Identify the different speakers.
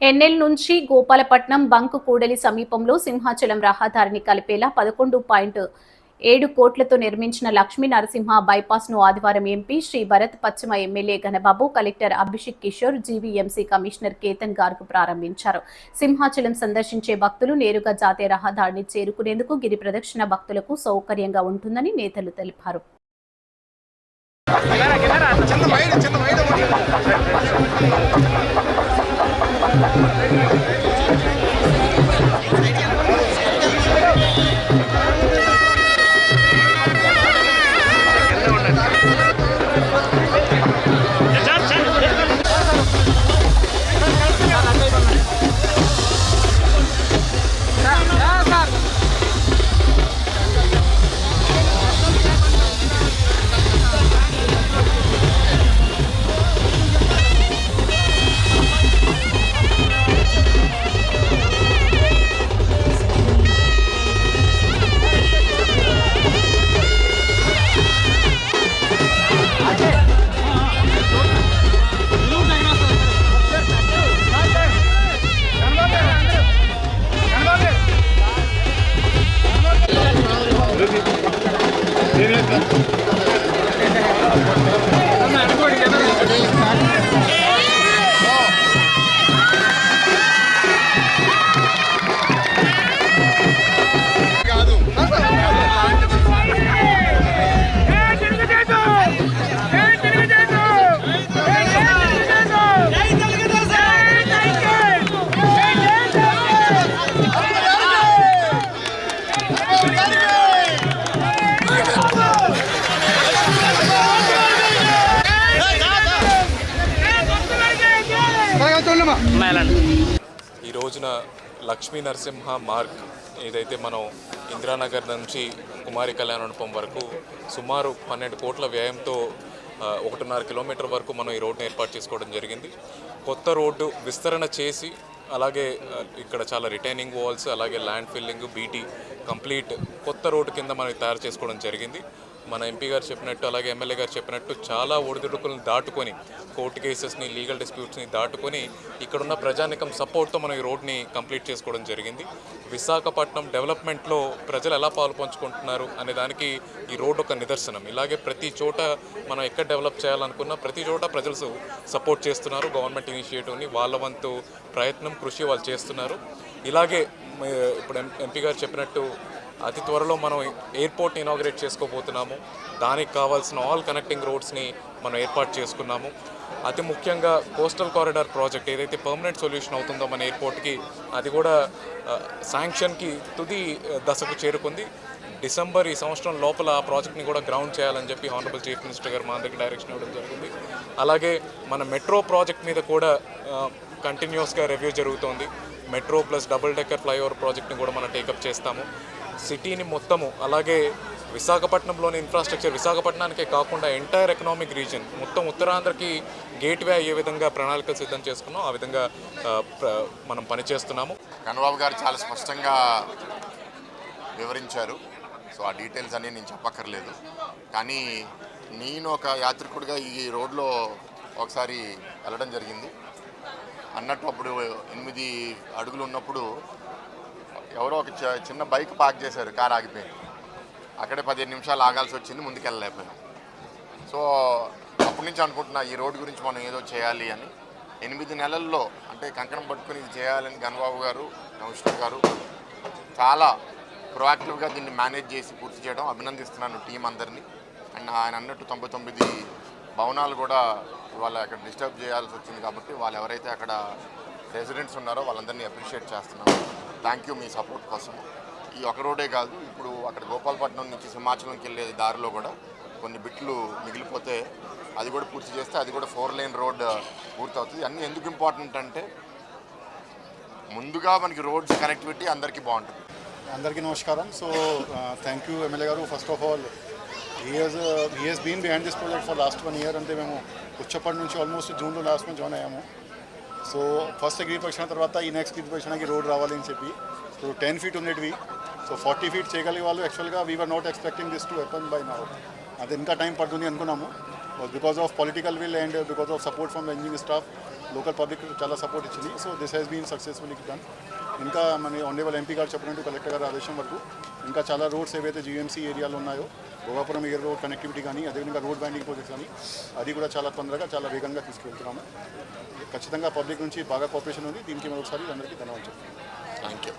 Speaker 1: ఎన్నెల్ నుంచి గోపాలపట్నం బంక్ కూడలి సమీపంలో సింహాచలం రహదారిని కలిపేలా 11.7 కోట్లతో నిర్మించిన లక్ష్మీ నరసింహ బైపాస్ ను ఆదివారం ఎంపీ శ్రీ భరత్ పశ్చిమ MLA Ganababu, collector Abhishek Kishore, GVMC commissioner Ketan Garg ప్రారంభించారు. సింహాచలం సందర్శించే భక్తులు నేరుగా జాతీయ రహదారిని చేరుకునేందుకు గిరి ప్రదక్షిణ భక్తులకు సౌకర్యంగా ఉంటుందని నేతలు తెలిపారు.
Speaker 2: ఈ రోజున లక్ష్మీ నరసింహ మార్గ్ ఏదైతే మనం ఇందిరానగర్ నుంచి కుమారి కళ్యాణమండపం వరకు సుమారు 12 కోట్ల వ్యయంతో 1.5 కిలోమీటర్ వరకు మనం ఈ రోడ్డుని ఏర్పాటు చేసుకోవడం జరిగింది. కొత్త రోడ్డు విస్తరణ చేసి అలాగే ఇక్కడ చాలా రిటైనింగ్ వాల్స్, అలాగే ల్యాండ్ ఫిల్లింగ్, బీటీ కంప్లీట్ కొత్త రోడ్డు కింద మనం తయారు చేసుకోవడం జరిగింది. మన ఎంపీ గారు చెప్పినట్టు, అలాగే ఎమ్మెల్యే గారు చెప్పినట్టు చాలా ఒడిదుడుకులను దాటుకొని, కోర్టు కేసెస్ని, లీగల్ డిస్ప్యూట్స్ని దాటుకొని ఇక్కడున్న ప్రజానికం సపోర్ట్తో మనం ఈ రోడ్ని కంప్లీట్ చేసుకోవడం జరిగింది. విశాఖపట్నం డెవలప్మెంట్లో ప్రజలు ఎలా పాలు పంచుకుంటున్నారు అనే దానికి ఈ రోడ్డు ఒక నిదర్శనం. ఇలాగే ప్రతి చోట మనం ఎక్కడ డెవలప్ చేయాలనుకున్నా ప్రతి చోట ప్రజలు సపోర్ట్ చేస్తున్నారు. గవర్నమెంట్ ఇనిషియేటివ్ని వాళ్ళ వంతు ప్రయత్నం, కృషి వాళ్ళు చేస్తున్నారు. ఇలాగే ఇప్పుడు ఎంపీ గారు చెప్పినట్టు అతి త్వరలో మనం ఎయిర్పోర్ట్ని ఇనాగ్రేట్ చేసుకోబోతున్నాము. దానికి కావాల్సిన ఆల్ కనెక్టింగ్ రోడ్స్ని మనం ఏర్పాటు చేసుకున్నాము. అతి ముఖ్యంగా కోస్టల్ కారిడార్ ప్రాజెక్ట్ ఏదైతే పర్మనెంట్ సొల్యూషన్ అవుతుందో మన ఎయిర్పోర్ట్కి, అది కూడా శాంక్షన్కి తుది దశకు చేరుకుంది. డిసెంబర్ ఈ సంవత్సరం లోపల ఆ ప్రాజెక్ట్ని కూడా గ్రౌండ్ చేయాలని చెప్పి హానరబుల్ చీఫ్ మినిస్టర్ గారు మా అందరికీ డైరెక్షన్ ఇవ్వడం జరిగింది. అలాగే మన మెట్రో ప్రాజెక్ట్ మీద కూడా కంటిన్యూస్గా రివ్యూ జరుగుతోంది. Metro plus double decker flyover ప్రాజెక్ట్ని కూడా మనం టేకప్ చేస్తాము. సిటీని మొత్తము, అలాగే విశాఖపట్నంలోని ఇన్ఫ్రాస్ట్రక్చర్ విశాఖపట్నానికే కాకుండా ఎంటైర్ ఎకనామిక్ రీజన్ మొత్తం ఉత్తరాంధ్రకి గేట్వే అయ్యే విధంగా ప్రణాళికలు సిద్ధం చేసుకున్నాం. ఆ విధంగా మనం పనిచేస్తున్నాము.
Speaker 3: ఘనబాబు గారు చాలా స్పష్టంగా వివరించారు. సో ఆ డీటెయిల్స్ అన్నీ నేను చెప్పక్కర్లేదు. కానీ నేను ఒక యాత్రికుడిగా ఈ రోడ్లో ఒకసారి వెళ్ళడం జరిగింది. అన్నట్టు అప్పుడు 8 అడుగులు ఉన్నప్పుడు ఎవరో ఒక చిన్న బైక్ పార్క్ చేశారు, కారు ఆగిపోయింది. అక్కడే 15 నిమిషాలు ఆగాల్సి వచ్చింది, ముందుకు వెళ్ళలేకపోయాం. సో అప్పటి నుంచి అనుకుంటున్నా ఈ రోడ్డు గురించి మనం ఏదో చేయాలి అని. 8 నెలల్లో అంటే కంకణం పట్టుకుని ఇది చేయాలని ఘనబాబు గారు, కమిషనర్ గారు చాలా ప్రొయాక్టివ్గా దీన్ని మేనేజ్ చేసి పూర్తి చేయడం అభినందిస్తున్నాను టీం అందరినీ. అండ్ ఆయన అన్నట్టు 99 భవనాలు కూడా ఇవాళ అక్కడ డిస్టర్బ్ చేయాల్సి వచ్చింది కాబట్టి వాళ్ళు ఎవరైతే అక్కడ రెసిడెంట్స్ ఉన్నారో వాళ్ళందరినీ అప్రిషియేట్ చేస్తున్నాము. థ్యాంక్ యూ మీ సపోర్ట్ కోసం. ఈ ఒక రోడే కాదు, ఇప్పుడు అక్కడ గోపాలపట్నం నుంచి సింహాచలంకి వెళ్ళే దారిలో కూడా కొన్ని బిట్లు మిగిలిపోతే అది కూడా పూర్తి చేస్తే అది కూడా 4 లేన్ రోడ్ పూర్తవుతుంది. అన్నీ ఎందుకు ఇంపార్టెంట్ అంటే ముందుగా మనకి రోడ్స్ కనెక్టివిటీ అందరికీ బాగుంటుంది.
Speaker 4: అందరికీ నమస్కారం. సో థ్యాంక్ యూ ఎమ్మెల్యే గారు. First of all he has been behind this project for last 1 year. అంటే మేము వచ్చేప్పటి నుంచి ఆల్మోస్ట్ జూన్లో లాస్ట్ మంత్ జాయిన్ అయ్యాము. సో ఫస్ట్ గిరి ప్రదక్షిణ తర్వాత ఈ నెక్స్ట్ గిరి ప్రదక్షిణకి రోడ్ రావాలి అని చెప్పి సో 10 feet ఉండేటివి సో 40 feet చేయగలిగే వాళ్ళు. యాక్చువల్గా we are not expecting this to happen by now. అది ఇంకా టైం పడుతుంది అనుకున్నాము. Because of political will and because of support from the engineering staff local public చాలా సపోర్ట్ ఇచ్చింది. So this has been successfully done. ఇంకా మన ఆనరబుల్ ఎంపీ గారు చెప్పినట్టు కలెక్టర్ గారి ఆదేశం వరకు ఇంకా చాలా రోడ్స్ ఏవైతే జీఎంసీ ఏరియాలో ఉన్నాయో భోగాపురం ఏరియా రోడ్ కనెక్టివిటీ కానీ అదేవిధంగా రోడ్ బ్యాండింగ్ ప్రాజెక్ట్స్ కానీ అది కూడా చాలా తొందరగా చాలా వేగంగా తీసుకెళ్తున్నాము. ఖచ్చితంగా పబ్లిక్ నుంచి బాగా కోఆపరేషన్ ఉంది. దీనికి మరొకసారి అందరికీ ధన్యవాదాలు చెప్తున్నాను.
Speaker 3: Thank you.